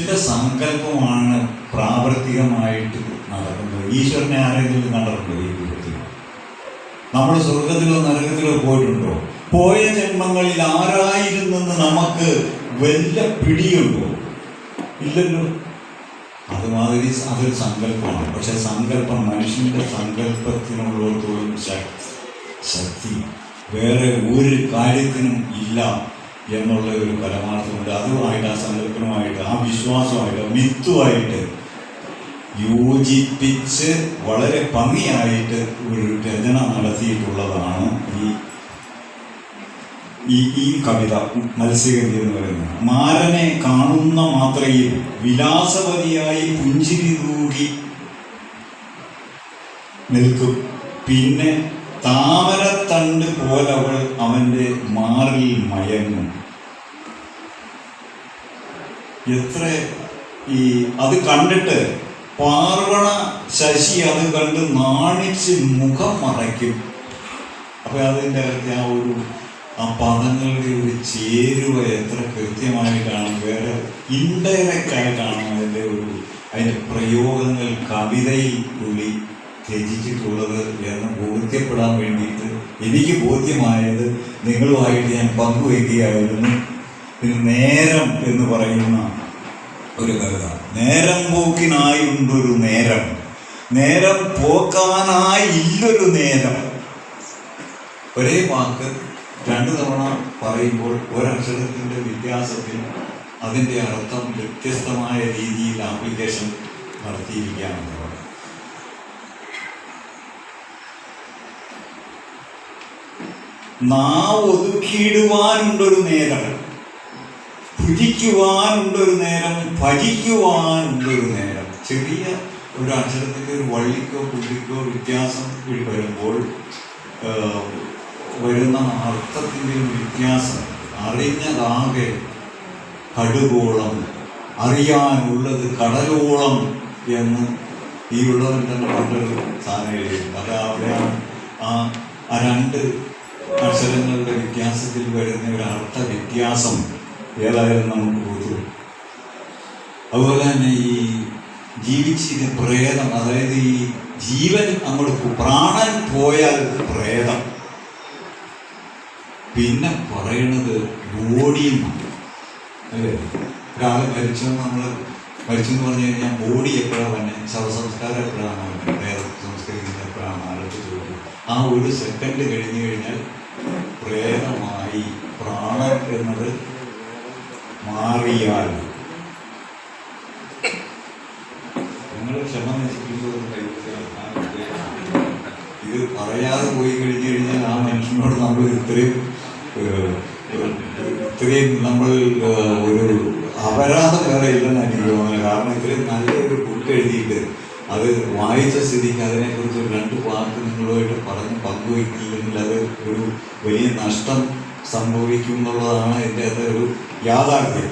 മനുഷ്യന്റെ സങ്കല്പമാണ് പ്രാവർത്തികമായിട്ട് നടക്കുന്നത്. ഈശ്വരനെ ആരെങ്കിലും കണ്ടിട്ടുണ്ടോ ഈ രൂപത്തിൽ? നമ്മൾ സ്വർഗത്തിലോ നരകത്തിലോ പോയിട്ടുണ്ടോ? പോയ ജന്മങ്ങളിൽ ആരായിരുന്നെന്ന് നമുക്ക് വല്ല പിടിയുണ്ടോ? ഇല്ലല്ലോ. അതുമാതിരി അതൊരു സങ്കല്പമാണ്. പക്ഷെ സങ്കല്പം, മനുഷ്യന്റെ സങ്കല്പത്തിനുള്ളത്തോളം ശക്തി വേറെ ഒരു കാര്യത്തിനും ഇല്ല എന്നുള്ള ഒരു പരമാർത്ഥമുണ്ട്. അതുമായിട്ട്, ആ സങ്കല്പനുമായിട്ട്, ആ വിശ്വാസമായിട്ട്, മിത്തുമായിട്ട് യോജിപ്പിച്ച് വളരെ ഭംഗിയായിട്ട് ഒരു രചന നടത്തിയിട്ടുള്ളതാണ് ഈ കവിത മത്സ്യഗന്ധി എന്ന് പറയുന്നത്. മാരനെ കാണുന്ന മാത്രയിൽ വിലാസവതിയായി പുഞ്ചിരി തൂകി നിൽക്കും. പിന്നെ താമരത്തണ്ട് പോലവൾ അവൻ്റെ മാറിൽ മയങ്ങും. എത്ര അത് കണ്ടിട്ട് പാർവണ ശശി അത് കണ്ട് നാണിച്ച് മുഖം മറയ്ക്കും. അപ്പൊ അതിൻ്റെ ആ പദങ്ങളുടെ ഒരു ചേരുവ എത്ര കൃത്യമായിട്ടാണ്, വേറെ ഇൻഡയറക്റ്റ് ആയിട്ടാണ് അതിൻ്റെ പ്രയോഗങ്ങൾ കവിതയിൽ ഉള്ളി രചിച്ചിട്ടുള്ളത് എന്ന് ബോധ്യപ്പെടാൻ വേണ്ടിയിട്ട് എനിക്ക് ബോധ്യമായത് നിങ്ങളുമായിട്ട് ഞാൻ പങ്കുവയ്ക്കുകയായിരുന്നു. നേരം എന്ന് പറയുന്ന ഒരു കവിത. നേരം പോക്കിനായുണ്ടൊരു നേരം, നേരം പോക്കാനായി ഇല്ലൊരു നേരം. ഒരേ വാക്ക് രണ്ടു തവണ പറയുമ്പോൾ ഒരക്ഷരത്തിൻ്റെ വ്യത്യാസത്തിൽ അതിൻ്റെ അർത്ഥം വ്യത്യസ്തമായ രീതിയിൽ ആപ്ലിക്കേഷൻ നടത്തിയിരിക്കുകയാണെന്ന് പറയാം. നാവ് ഒതുക്കിയിടുവാനുണ്ടൊരു നേരം, ഭുജിക്കുവാനുണ്ടൊരു നേരം, ഭജിക്കുവാനുണ്ടൊരു നേരം. ചെറിയ ഒരു അക്ഷരത്തിൻ്റെ ഒരു വള്ളിക്കോ പുള്ളിക്കോ വ്യത്യാസം വരുമ്പോൾ വരുന്ന അർത്ഥത്തിൻ്റെ ഒരു വ്യത്യാസം അറിഞ്ഞതാകെ കടുകോളം, അറിയാനുള്ളത് കടലോളം എന്ന് ഈ ഉള്ളവൻ തന്നെ പണ്ടൊരു സാധനം എഴുതിയിട്ടുണ്ട്. അത് അവിടെയാണ് ആ രണ്ട് അക്ഷരങ്ങളുടെ വ്യത്യാസത്തിൽ വരുന്ന ഒരു അർത്ഥ വ്യത്യാസം ഏതായാലും നമുക്ക് ബോധ്യം. അതുപോലെ തന്നെ ഈ ജീവിച്ചിന് പ്രേതം, അതായത് ഈ ജീവൻ അങ്ങോട്ട് പ്രാണൻ പോയാൽ പ്രേതം, പിന്നെ പറയണത് ബോഡിയും അല്ലേ. ഒരാൾ നമ്മൾ മരിച്ചെന്ന് പറഞ്ഞു കഴിഞ്ഞാൽ ബോഡി എപ്പോഴാണ് തന്നെ, ശവസംസ്കാരം എപ്പോഴാണ് തന്നെ, പ്രേതം സംസ്കരിക്കുന്നത് എപ്പോഴാണ് ആലോചിച്ച് ചോദിക്കും. ആ ഒരു സെക്കൻഡ് കഴിഞ്ഞു കഴിഞ്ഞാൽ പ്രേതമായി പ്രാണൻ എന്നത് മാറിയാൽ നിങ്ങൾ ക്ഷമ നശിപ്പിക്കുന്നത് ഇത് പറയാതെ പോയി കഴിഞ്ഞു കഴിഞ്ഞാൽ ആ മനുഷ്യനോട് നമ്മൾ ഇത്രയും നമ്മൾ ഒരു അപരാധം വേറെ ഇല്ലെന്ന് എനിക്ക് തോന്നുന്നത്. കാരണം ഇത്രയും നല്ലൊരു ബുക്ക് എഴുതിയിട്ട് അത് വായിച്ച സ്ഥിതിക്ക് അതിനെക്കുറിച്ച് ഒരു രണ്ട് വാക്ക് നിങ്ങളുമായിട്ട് പറഞ്ഞ് പങ്കുവയ്ക്കില്ലെങ്കിൽ അത് ഒരു വലിയ നഷ്ടം സംഭവിക്കും എന്നുള്ളതാണ് എൻ്റെ ഒരു യാഥാർത്ഥ്യം.